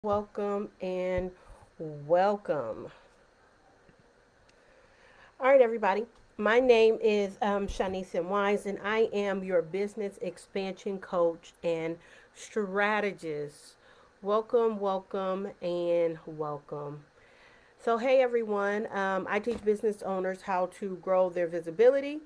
welcome, and welcome. All right, everybody. My name is Shanice and Wise, and I am your business expansion coach and strategist. Welcome, and welcome. So, hey everyone, I teach business owners how to grow their visibility,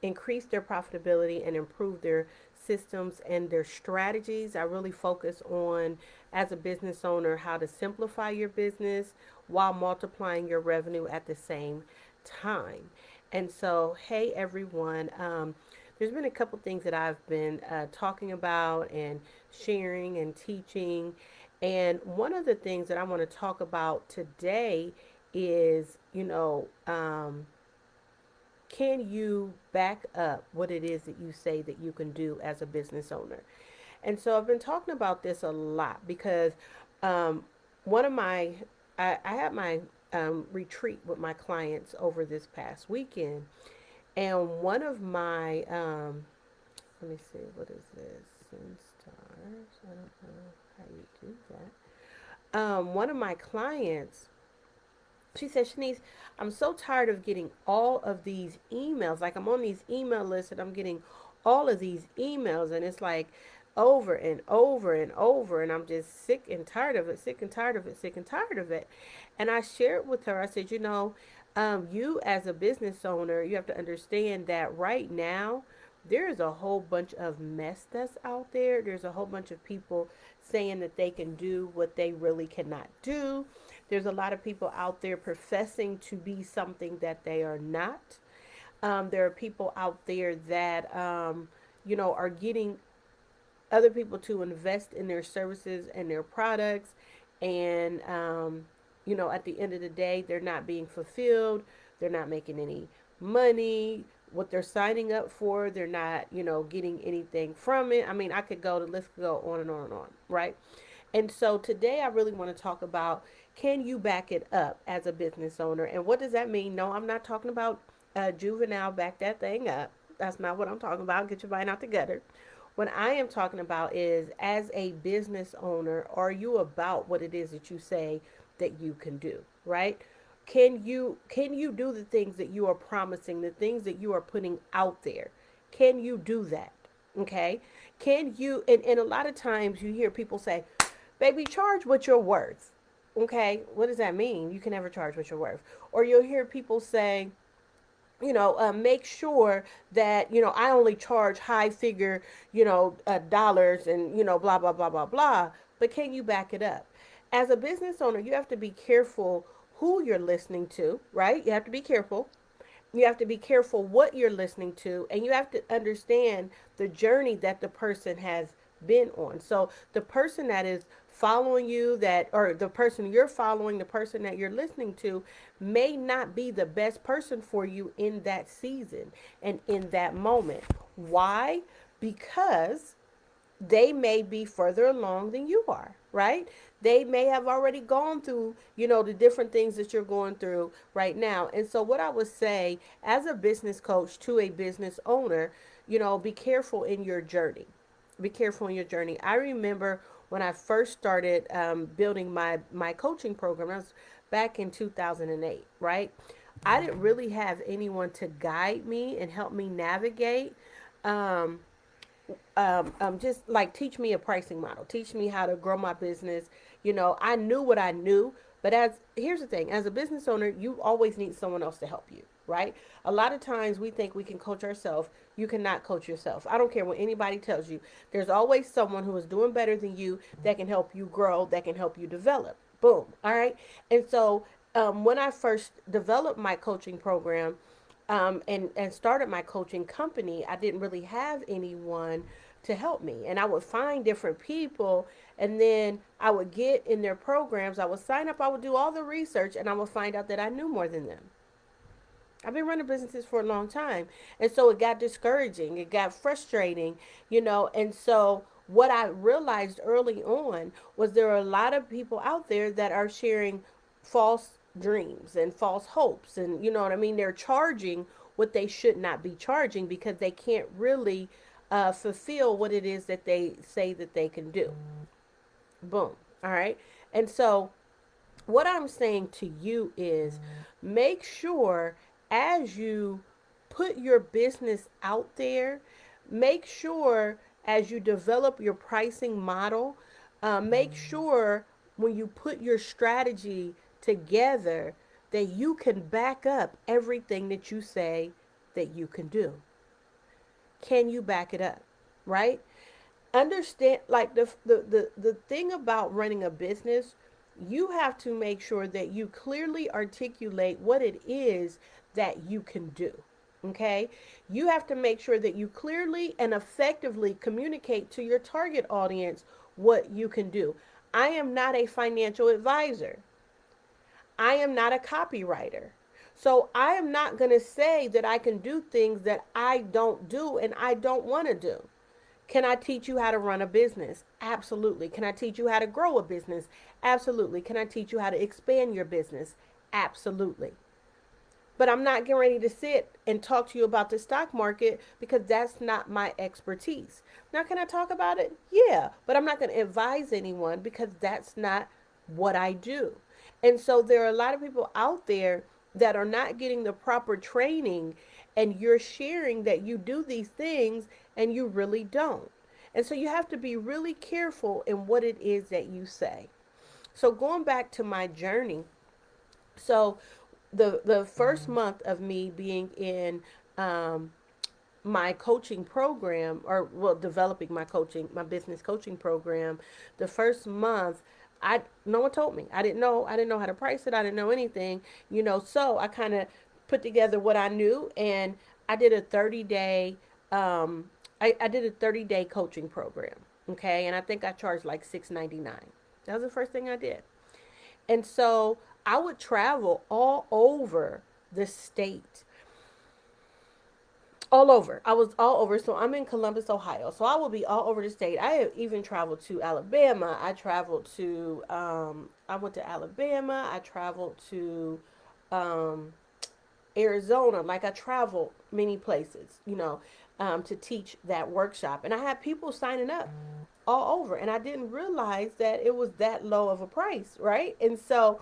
increase their profitability, and improve their systems and their strategies. I really focus on, as a business owner, how to simplify your business while multiplying your revenue at the same time. And so, hey everyone, there's been a couple things that I've been talking about and sharing and teaching. And one of the things that I want to talk about today is, can you back up what it is that you say that you can do as a business owner? And so I've been talking about this a lot because um, one of my, I had my retreat with my clients over this past weekend. And one of my, let me see, what is this? Send stars. I don't know how you do that. One of my clients, she said, Shanice, I'm so tired of getting all of these emails. Like, I'm on these email lists and I'm getting all of these emails, and it's like over and over and over. And I'm just sick and tired of it, sick and tired of it, sick and tired of it. And I shared with her, I said, you as a business owner, you have to understand that right now, there's a whole bunch of mess that's out there. There's a whole bunch of people saying that they can do what they really cannot do. There's a lot of people out there professing to be something that they are not. There are people out there that, are getting other people to invest in their services and their products. And, at the end of the day, they're not being fulfilled. They're not making any money. What they're signing up for, they're not, getting anything from it. I mean, the list could go on and on and on, right? And so today I really want to talk about, can you back it up as a business owner? And what does that mean? No, I'm not talking about juvenile back that thing up. That's not what I'm talking about. Get your mind out the gutter. What I am talking about is, as a business owner, are you about what it is that you say that you can do, right? Can you do the things that you are promising, the things that you are putting out there? Can you do that? Okay? Can you, and a lot of times you hear people say, baby, charge what you're worth. Okay, what does that mean? You can never charge what you're worth. Or you'll hear people say, make sure that, I only charge high figure, dollars, and, blah, blah, blah, blah, blah. But can you back it up? As a business owner, you have to be careful who you're listening to, right? You have to be careful. You have to be careful what you're listening to, and you have to understand the journey that the person has been on. So the person that is following you, that, or the person you're following, the person that you're listening to, may not be the best person for you in that season and in that moment. Why? Because they may be further along than you are, right? They may have already gone through, the different things that you're going through right now. And so, what I would say as a business coach to a business owner, be careful in your journey. Be careful in your journey. I remember when I first started building my coaching program, that was back in 2008, right? I didn't really have anyone to guide me and help me navigate. Um, just like teach me a pricing model, teach me how to grow my business. I knew what I knew, but here's the thing, as a business owner, you always need someone else to help you, right? A lot of times we think we can coach ourselves. You cannot coach yourself. I don't care what anybody tells you. There's always someone who is doing better than you that can help you grow, that can help you develop. Boom. All right. And so when I first developed my coaching program, and started my coaching company, I didn't really have anyone to help me. And I would find different people, and then I would get in their programs. I would sign up, I would do all the research, and I would find out that I knew more than them. I've been running businesses for a long time. And so it got discouraging, it got frustrating, and so what I realized early on was there are a lot of people out there that are sharing false dreams and false hopes, and you know what I mean? They're charging what they should not be charging because they can't really fulfill what it is that they say that they can do. Boom. All right. And so what I'm saying to you is make sure as you put your business out there, make sure as you develop your pricing model, make sure when you put your strategy together that you can back up everything that you say that you can do. Can you back it up? Right? Understand, like the thing about running a business, you have to make sure that you clearly articulate what it is that you can do. Okay, you have to make sure that you clearly and effectively communicate to your target audience what you can do. I am not a financial advisor. I am not a copywriter. So I am not going to say that I can do things that I don't do and I don't want to do. Can I teach you how to run a business? Absolutely. Can I teach you how to grow a business? Absolutely. Can I teach you how to expand your business? Absolutely. But I'm not getting ready to sit and talk to you about the stock market because that's not my expertise. Now, can I talk about it? Yeah, but I'm not going to advise anyone because that's not what I do. And so there are a lot of people out there that are not getting the proper training, and you're sharing that you do these things and you really don't. And so you have to be really careful in what it is that you say. So going back to my journey, so the first month of me being in um, my coaching program, or well, developing my business coaching program, the first month, I no one told me. I didn't know how to price it. I didn't know anything, so I kind of put together what I knew, and I did a 30-day I did a 30-day coaching program. Okay, and I think I charged like $6.99. That was the first thing I did. And so I would travel all over the state, all over. I was all over. So I'm in Columbus, Ohio. So I will be all over the state. I have even traveled to Alabama. I went to Alabama. I traveled to um, Arizona. Like I traveled many places, to teach that workshop. And I had people signing up all over, and I didn't realize that it was that low of a price, right? And so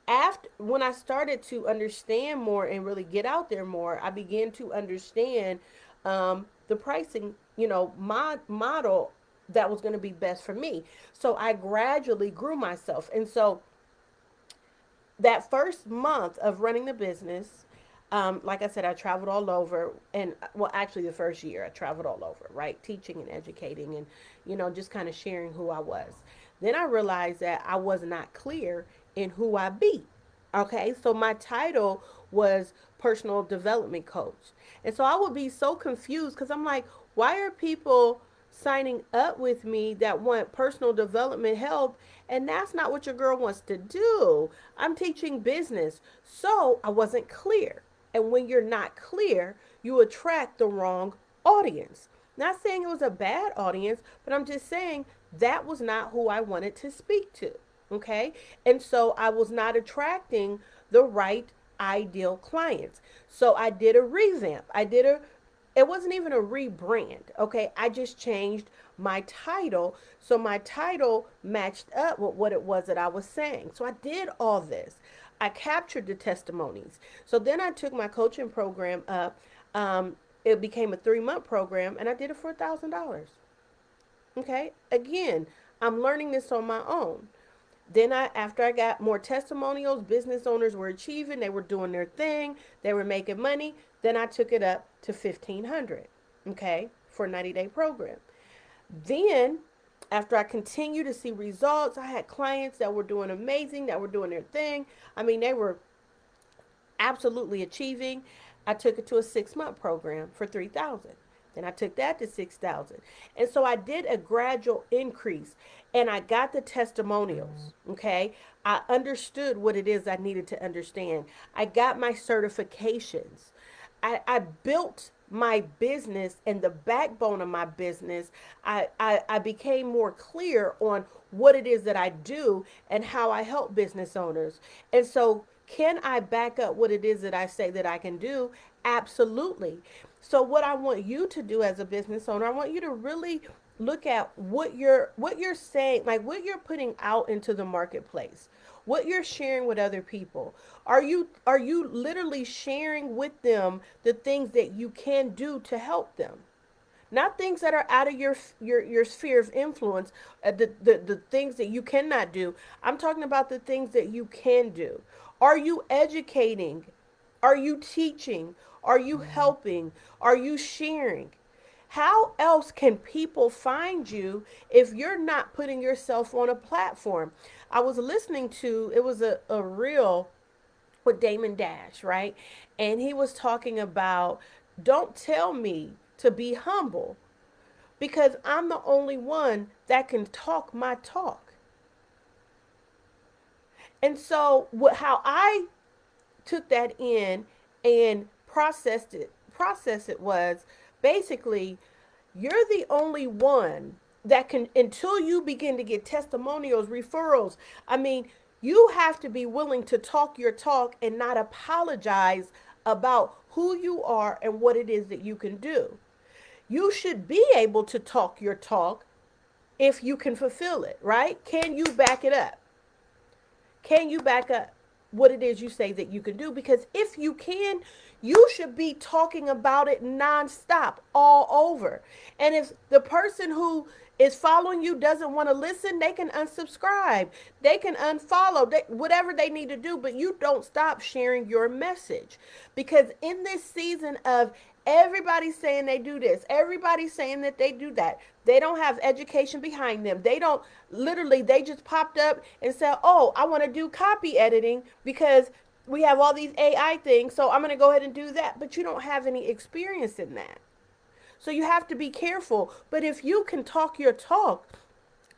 after when I started to understand more and really get out there more, I began to understand the pricing, my model that was going to be best for me. So I gradually grew myself. And so that first month of running the business, like I said, I traveled all over, and well, actually, the first year I traveled all over, right, teaching and educating, and just kind of sharing who I was. Then I realized that I was not clear in who I be. Okay, so my title was personal development coach, and so I would be so confused because I'm like, why are people signing up with me that want personal development help, and that's not what your girl wants to do. I'm teaching business. So I wasn't clear. And when you're not clear, you attract the wrong audience. Not saying it was a bad audience, but I'm just saying that was not who I wanted to speak to. Okay? And so I was not attracting the right ideal clients. So I did a revamp. It wasn't even a rebrand. Okay? I just changed my title so my title matched up with what it was that I was saying. So I did all this. I captured the testimonies. So then I took my coaching program up. It became a 3-month program, and I did it for $1,000. Okay. Again, I'm learning this on my own. Then after I got more testimonials, business owners were achieving, they were doing their thing, they were making money. Then I took it up to 1,500, okay, for a 90-day program. Then after I continued to see results, I had clients that were doing amazing, that were doing their thing. I mean, they were absolutely achieving. I took it to a 6-month program for 3,000. Then I took that to 6,000. And so I did a gradual increase, and I got the testimonials. Okay. I understood what it is I needed to understand. I got my certifications. I built my business and the backbone of my business. I became more clear on what it is that I do and how I help business owners. And so, can I back up what it is that I say that I can do? Absolutely. So, what I want you to do as a business owner, I want you to really look at what you're saying, like what you're putting out into the marketplace, what you're sharing with other people. Are you literally sharing with them the things that you can do to help them? Not things that are out of your sphere of influence, the things that you cannot do. I'm talking about the things that you can do. Are you educating? Are you teaching? Are you helping? Are you sharing? How else can people find you if you're not putting yourself on a platform? I was listening to, it was a reel with Damon Dash, right? And he was talking about, don't tell me to be humble because I'm the only one that can talk my talk. And so, how I took that in and processed it was basically, you're the only one that can, until you begin to get testimonials, referrals. I mean, you have to be willing to talk your talk and not apologize about who you are and what it is that you can do. You should be able to talk your talk if you can fulfill it, right? Can you back it up? Can you back up what it is you say that you can do? Because if you can, you should be talking about it nonstop, all over. And if the person who is following you doesn't want to listen, they can unsubscribe, they can unfollow, whatever they need to do. But you don't stop sharing your message, because in this season of everybody saying they do this, everybody saying that they do that, they don't have education behind them. They don't, literally, they just popped up and said, oh, I want to do copy editing because we have all these AI things, so I'm going to go ahead and do that. But you don't have any experience in that. So you have to be careful. But if you can talk your talk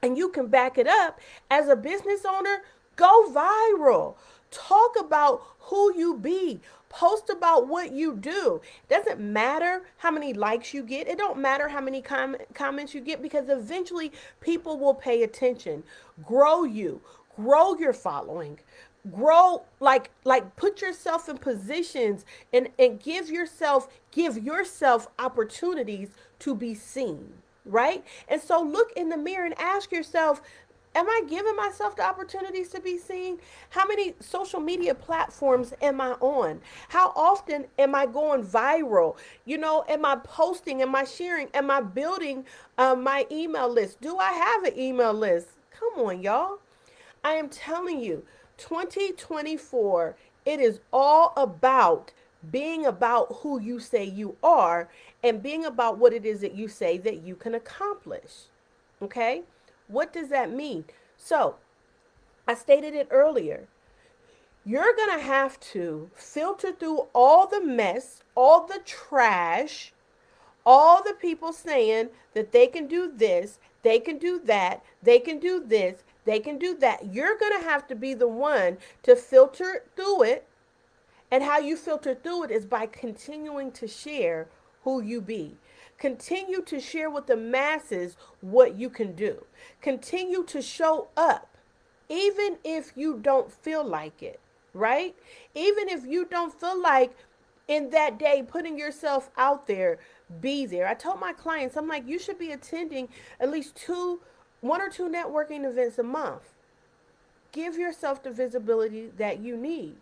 and you can back it up as a business owner, go viral. Talk about who you be. Post about what you do. It doesn't matter how many likes you get. It don't matter how many comments you get, because eventually people will pay attention. Grow you. Grow your following. Grow, like put yourself in positions and give yourself opportunities to be seen, right? And so look in the mirror and ask yourself, am I giving myself the opportunities to be seen? How many social media platforms am I on? How often am I going viral? Am I posting? Am I sharing? Am I building my email list? Do I have an email list? Come on, y'all. I am telling you, 2024, it is all about being about who you say you are and being about what it is that you say that you can accomplish. Okay? What does that mean? So, I stated it earlier. You're going to have to filter through all the mess, all the trash, all the people saying that they can do this, they can do that, they can do this, they can do that. You're going to have to be the one to filter through it. And how you filter through it is by continuing to share who you be. Continue to share with the masses what you can do. Continue to show up, even if you don't feel like it, right? Even if you don't feel like in that day putting yourself out there, be there. I told my clients, I'm like, you should be attending at least one or two networking events a month. Give yourself the visibility that you need.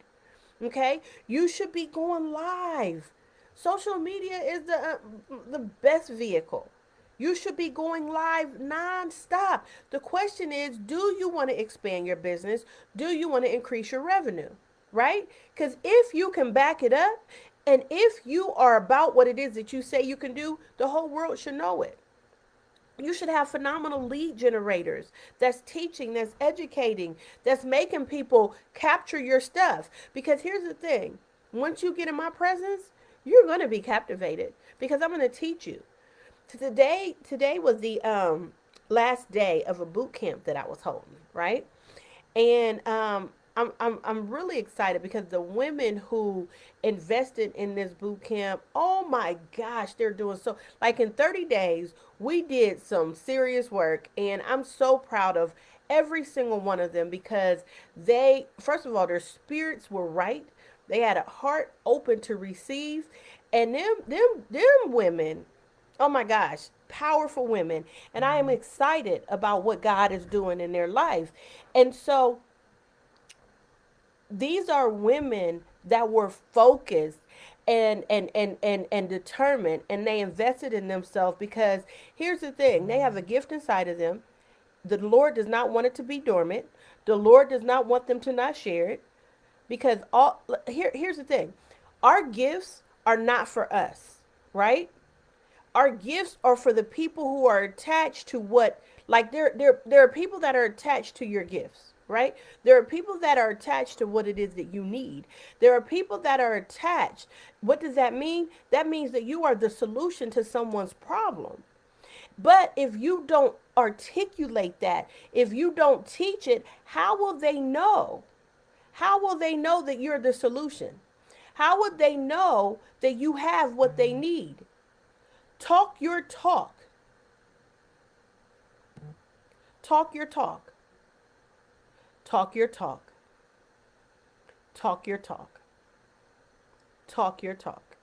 Okay? You should be going live. Social media is the best vehicle. You should be going live nonstop. The question is, do you want to expand your business? Do you want to increase your revenue? Right? Because if you can back it up, and if you are about what it is that you say you can do, the whole world should know it. You should have phenomenal lead generators that's teaching, that's educating, that's making people capture your stuff. Because here's the thing, once you get in my presence, you're going to be captivated because I'm going to teach you. Today was the last day of a boot camp that I was holding, right? And I'm really excited because the women who invested in this boot camp, oh my gosh, they're doing so, like in 30 days, we did some serious work, and I'm so proud of every single one of them because first of all, their spirits were right. They had a heart open to receive, and them women, oh my gosh, powerful women, and I am excited about what God is doing in their life. And so these are women that were focused and determined, and they invested in themselves because here's the thing, they have a gift inside of them. The Lord does not want it to be dormant. The Lord does not want them to not share it, because here's the thing, our gifts are not for us, right? Our gifts are for the people who are attached to what, like there are people that are attached to your gifts, right? There are people that are attached to what it is that you need. There are people that are attached. What does that mean? That means that you are the solution to someone's problem. But if you don't articulate that, if you don't teach it, how will they know? How will they know that you're the solution? How would they know that you have what they need? Talk your talk. Talk your talk. Talk your talk. Talk your talk. Talk your talk.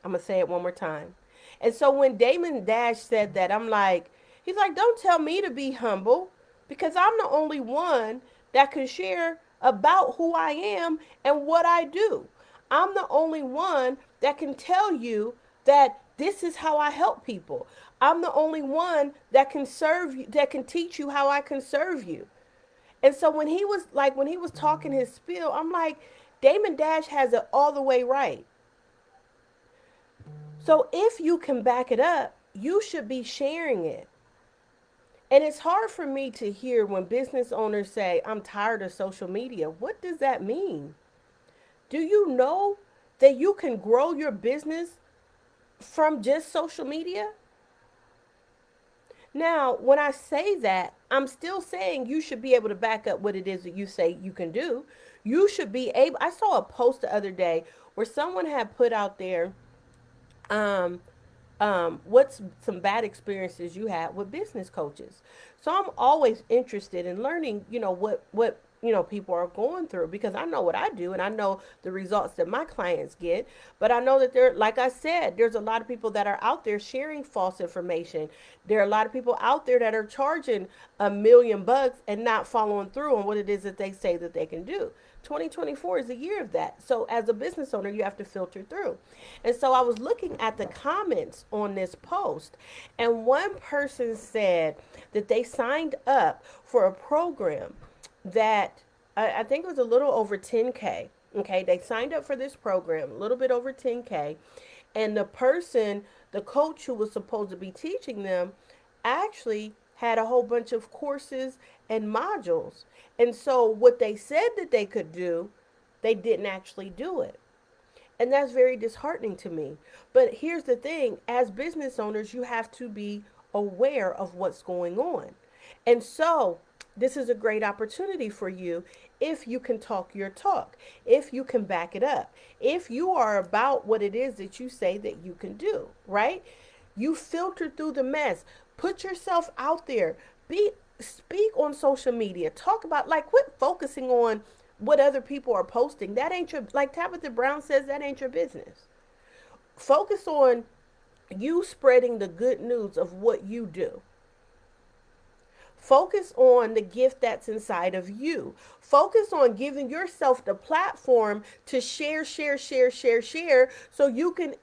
I'm going to say it one more time. And so when Damon Dash said that, I'm like, he's like, don't tell me to be humble, because I'm the only one that can share about who I am and what I do. I'm the only one that can tell you that this is how I help people. I'm the only one that can serve you, that can teach you how I can serve you. And so when he was talking his spiel, I'm like, Damon Dash has it all the way right. So if you can back it up, you should be sharing it. And it's hard for me to hear when business owners say, I'm tired of social media. What does that mean? Do you know that you can grow your business from just social media? Now, when I say that, I'm still saying you should be able to back up what it is that you say you can do. You should be able. I saw a post the other day where someone had put out there, um, what's some bad experiences you had with business coaches. So I'm always interested in learning, what people are going through, because I know what I do and I know the results that my clients get. But I know that there, like I said, there's a lot of people that are out there sharing false information. There are a lot of people out there that are charging $1 million and not following through on what it is that they say that they can do. 2024 is a year of that. So as a business owner, you have to filter through. And so I was looking at the comments on this post, and one person said that they signed up for a program that I think it was a little over 10K. Okay, they signed up for this program, a little bit over 10K. And the coach who was supposed to be teaching them, actually had a whole bunch of courses and modules. And so what they said that they could do, they didn't actually do it. And that's very disheartening to me. But here's the thing, as business owners, you have to be aware of what's going on. And so this is a great opportunity for you if you can talk your talk, if you can back it up, if you are about what it is that you say that you can do, right? You filter through the mess. Put yourself out there. Speak on social media. Talk about, like, quit focusing on what other people are posting. That ain't your, like Tabitha Brown says, that ain't your business. Focus on you spreading the good news of what you do. Focus on the gift that's inside of you. Focus on giving yourself the platform to share, so you can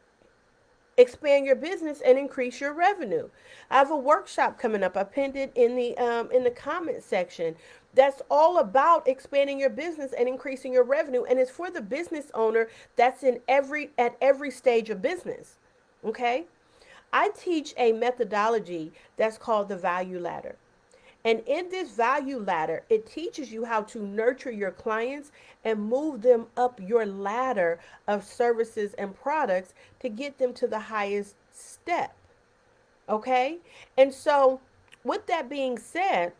expand your business and increase your revenue. I have a workshop coming up. I pinned it in the comment section. That's all about expanding your business and increasing your revenue, and it's for the business owner that's in every stage of business. Okay? I teach a methodology that's called the value ladder. And in this value ladder, it teaches you how to nurture your clients and move them up your ladder of services and products to get them to the highest step. Okay? And so, with that being said,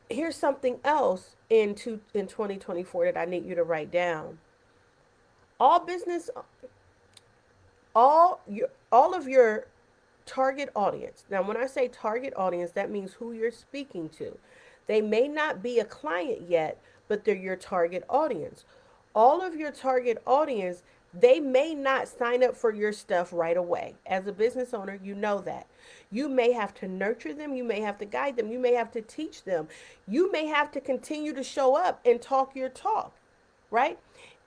here's something else in 2024 that I need you to write down. All business all of your target audience. Now, when I say target audience, that means who you're speaking to. They may not be a client yet, but they're your target audience. All of your target audience They may not sign up for your stuff right away. As a business owner, you know that. You may have to nurture them, you may have to guide them, you may have to teach them. You may have to continue to show up and talk your talk, right?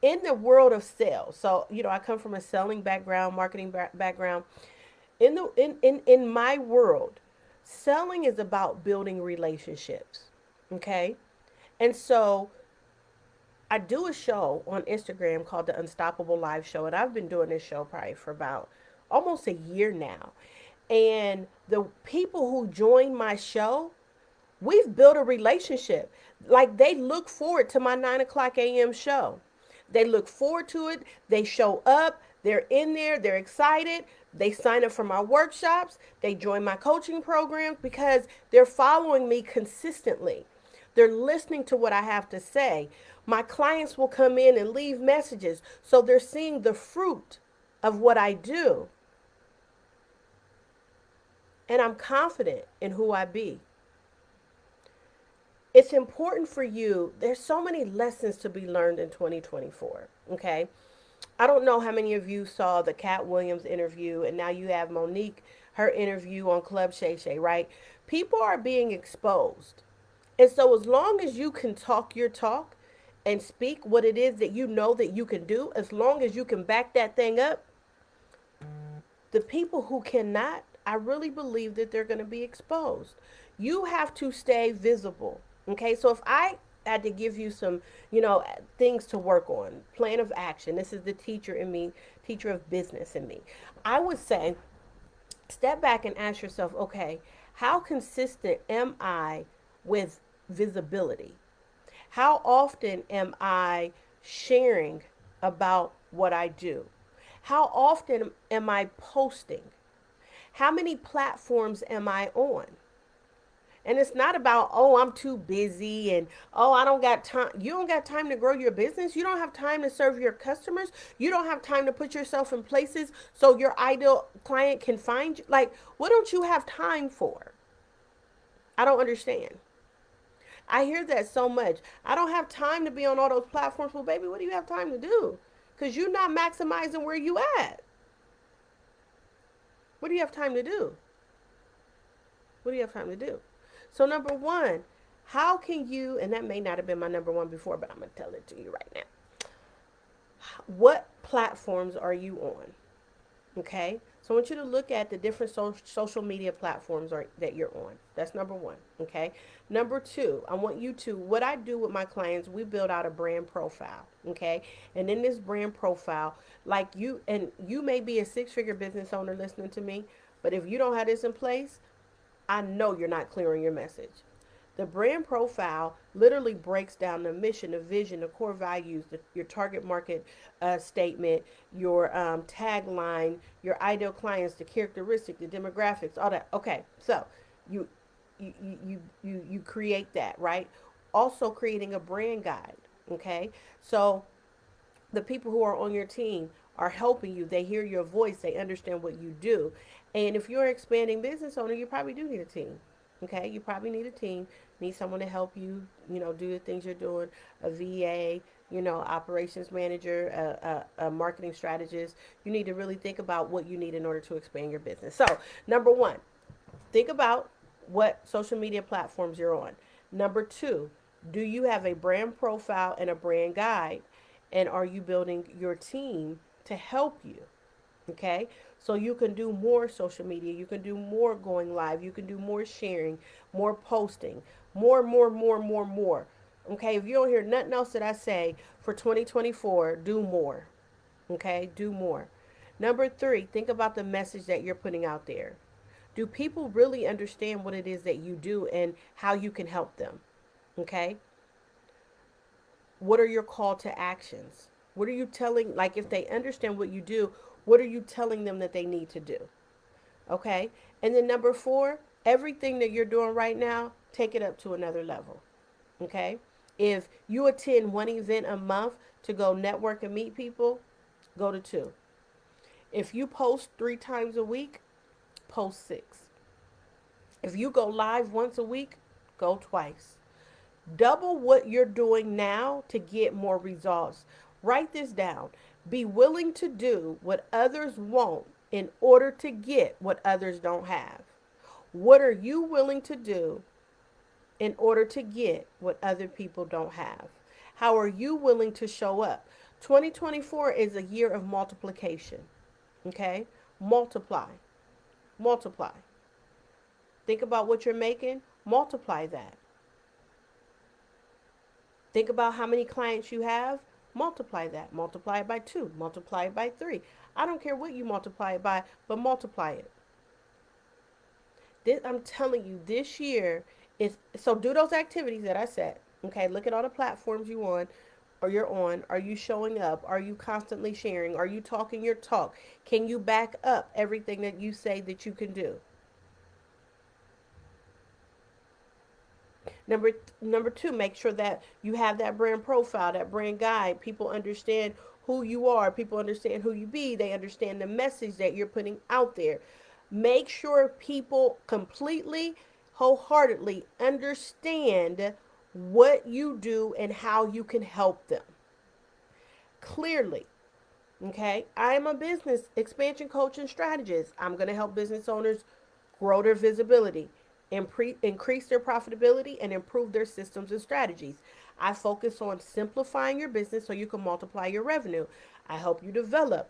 In the world of sales. So, I come from a selling background, marketing background. In my world, selling is about building relationships. Okay? And so I do a show on Instagram called the Unstoppable Live Show, and I've been doing this show probably for about almost a year now. And the people who join my show, we've built a relationship. Like they look forward to my 9 o'clock a.m. show. They look forward to it. They show up. They're in there. They're excited. They sign up for my workshops. They join my coaching programs because they're following me consistently. They're listening to what I have to say. My clients will come in and leave messages. So they're seeing the fruit of what I do. And I'm confident in who I be. It's important for you. There's so many lessons to be learned in 2024. Okay. I don't know how many of you saw the Cat Williams interview, and now you have Monique, her interview on Club Shay Shay, right? People are being exposed. And so, as long as you can talk your talk and speak what it is that you know that you can do, as long as you can back that thing up, the people who cannot, I really believe that they're going to be exposed. You have to stay visible. Okay, so if I had to give you some, things to work on, plan of action, this is the teacher in me, teacher of business in me. I would say step back and ask yourself, okay, how consistent am I with visibility? How often am I sharing about what I do? How often am I posting? How many platforms am I on? And it's not about, oh, I'm too busy and, oh, I don't got time. You don't got time to grow your business. You don't have time to serve your customers. You don't have time to put yourself in places so your ideal client can find you. Like, what don't you have time for? I don't understand. I hear that so much. I don't have time to be on all those platforms. Well, baby, what do you have time to do? Because you're not maximizing where you at. What do you have time to do? What do you have time to do? So, number one, how can you, and that may not have been my number one before, but I'm going to tell it to you right now. What platforms are you on? Okay. So I want you to look at the different social media platforms that you're on. That's number one. Okay. Number two, I want you to, what I do with my clients, we build out a brand profile. Okay. And in this brand profile, like you may be a six-figure business owner listening to me, but if you don't have this in place, I know you're not clear on your message. The brand profile literally breaks down the mission, the vision, the core values, your target market statement, your tagline, your ideal clients, the characteristics, the demographics, all that. Okay, so you you create that, right? Also creating a brand guide. Okay, so the people who are on your team are helping you. They hear your voice. They understand what you do. And if you're an expanding business owner, you probably do need a team. Okay, you probably need a team. Need someone to help you. Do the things you're doing. A VA. Operations manager, a marketing strategist. You need to really think about what you need in order to expand your business. So, number one, think about what social media platforms you're on. Number two, do you have a brand profile and a brand guide? And are you building your team to help you? Okay, so you can do more social media, you can do more going live, you can do more sharing, more posting, more. Okay, if you don't hear nothing else that I say for 2024, do more. Okay, do more. Number three, think about the message that you're putting out there. Do people really understand what it is that you do and how you can help them? Okay, what are your call to actions? What are you telling, like if they understand what you do, what are you telling them that they need to do? Okay. And then number four, everything that you're doing right now, take it up to another level. Okay. If you attend one event a month to go network and meet people, go to two. If you post 3 times a week, post 6. If you go live once a week, go twice. Double what you're doing now to get more results. Write this down. Be willing to do what others won't in order to get what others don't have. What are you willing to do in order to get what other people don't have? How are you willing to show up? 2024 is a year of multiplication. Okay? Multiply. Multiply. Think about what you're making, multiply that. Think about how many clients you have, multiply that. Multiply it by 2, multiply it by 3. I don't care what you multiply it by, but multiply it. I'm telling you, this year is so do those activities that I said. Okay, look at all the platforms you on or you're on. Are you showing up? Are you constantly sharing? Are you talking your talk? Can you back up everything that you say that you can do? Number two, make sure that you have that brand profile, that brand guide. People understand who you are. People understand who you be. They understand the message that you're putting out there. Make sure people completely, wholeheartedly understand what you do and how you can help them. Clearly, okay? I am a business expansion coach and strategist. I'm going to help business owners grow their visibility, increase their profitability, and improve their systems and strategies. I focus on simplifying your business so you can multiply your revenue. I help you develop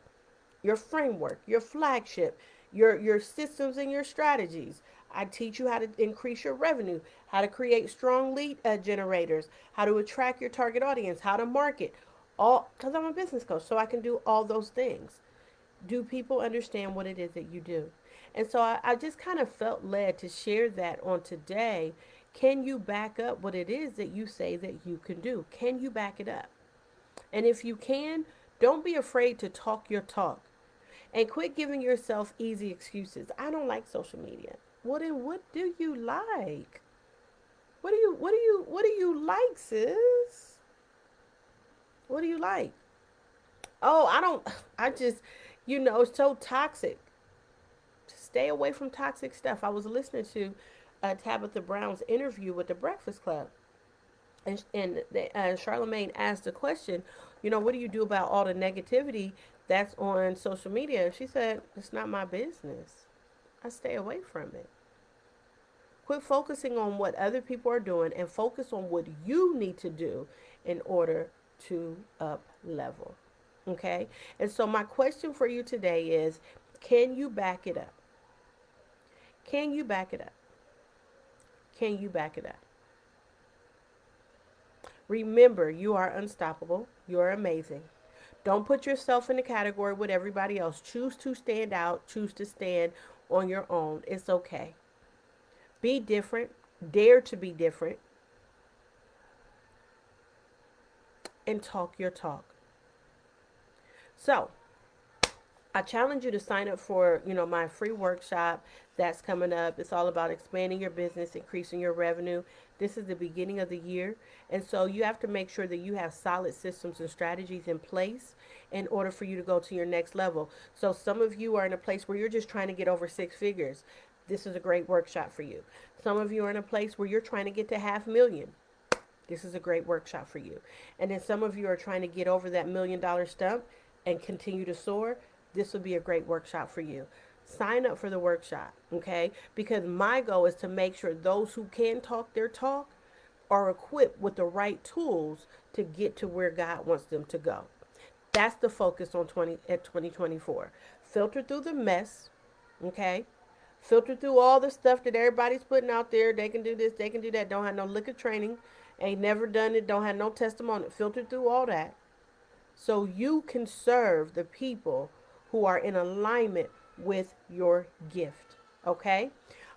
your framework, your flagship, your systems and your strategies. I teach you how to increase your revenue, how to create strong lead generators, how to attract your target audience, how to market. All because I'm a business coach, so I can do all those things. Do people understand what it is that you do? And so I just kind of felt led to share that on today. Can you back up what it is that you say that you can do? Can you back it up? And if you can, don't be afraid to talk your talk and quit giving yourself easy excuses. I don't like social media. What do you like? What do you like, sis? What do you like? Oh, I don't I just it's so toxic. Stay away from toxic stuff. I was listening to Tabitha Brown's interview with the Breakfast Club, and Charlemagne asked the question, what do you do about all the negativity that's on social media? And she said, it's not my business. I stay away from it. Quit focusing on what other people are doing and focus on what you need to do in order to up level. Okay? And so my question for you today is, can you back it up? Can you back it up? Can you back it up? Remember, you are unstoppable. You are amazing. Don't put yourself in the category with everybody else. Choose to stand out. Choose to stand on your own. It's okay. Be different. Dare to be different. And talk your talk. So, I challenge you to sign up for, my free workshop that's coming up. It's all about expanding your business, increasing your revenue. This is the beginning of the year. And so you have to make sure that you have solid systems and strategies in place in order for you to go to your next level. So some of you are in a place where you're just trying to get over 6 figures. This is a great workshop for you. Some of you are in a place where you're trying to get to 500,000. This is a great workshop for you. And then some of you are trying to get over that $1,000,000 stump and continue to soar. This would be a great workshop for you. Sign up for the workshop, okay? Because my goal is to make sure those who can talk their talk are equipped with the right tools to get to where God wants them to go. That's the focus on 2024. Filter through the mess, okay? Filter through all the stuff that everybody's putting out there. They can do this, they can do that. Don't have no liquor training. Ain't never done it. Don't have no testimony. Filter through all that so you can serve the people who are in alignment with your gift. Okay?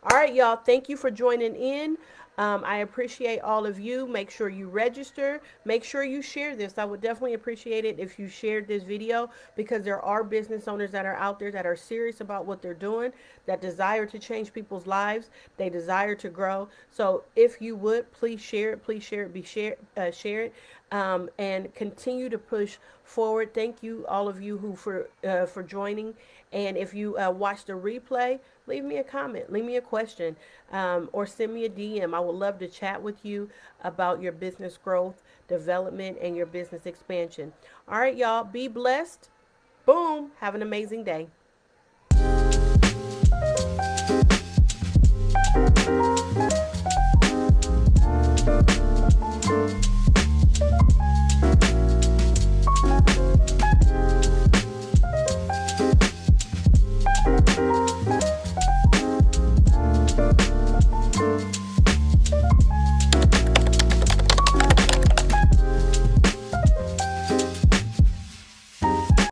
All right, y'all. Thank you for joining in. I appreciate all of you. Make sure you register. Make sure you share this. I would definitely appreciate it if you shared this video, because there are business owners that are out there that are serious about what they're doing, that desire to change people's lives. They desire to grow. So if you would, please share it. Please share it. Share it. And continue to push forward. Thank you, all of you who for joining. And if you watch the replay, leave me a comment, leave me a question. or send me a DM. I would love to chat with you about your business growth, development, and your business expansion. All right, y'all, be blessed. Boom. Have an amazing day.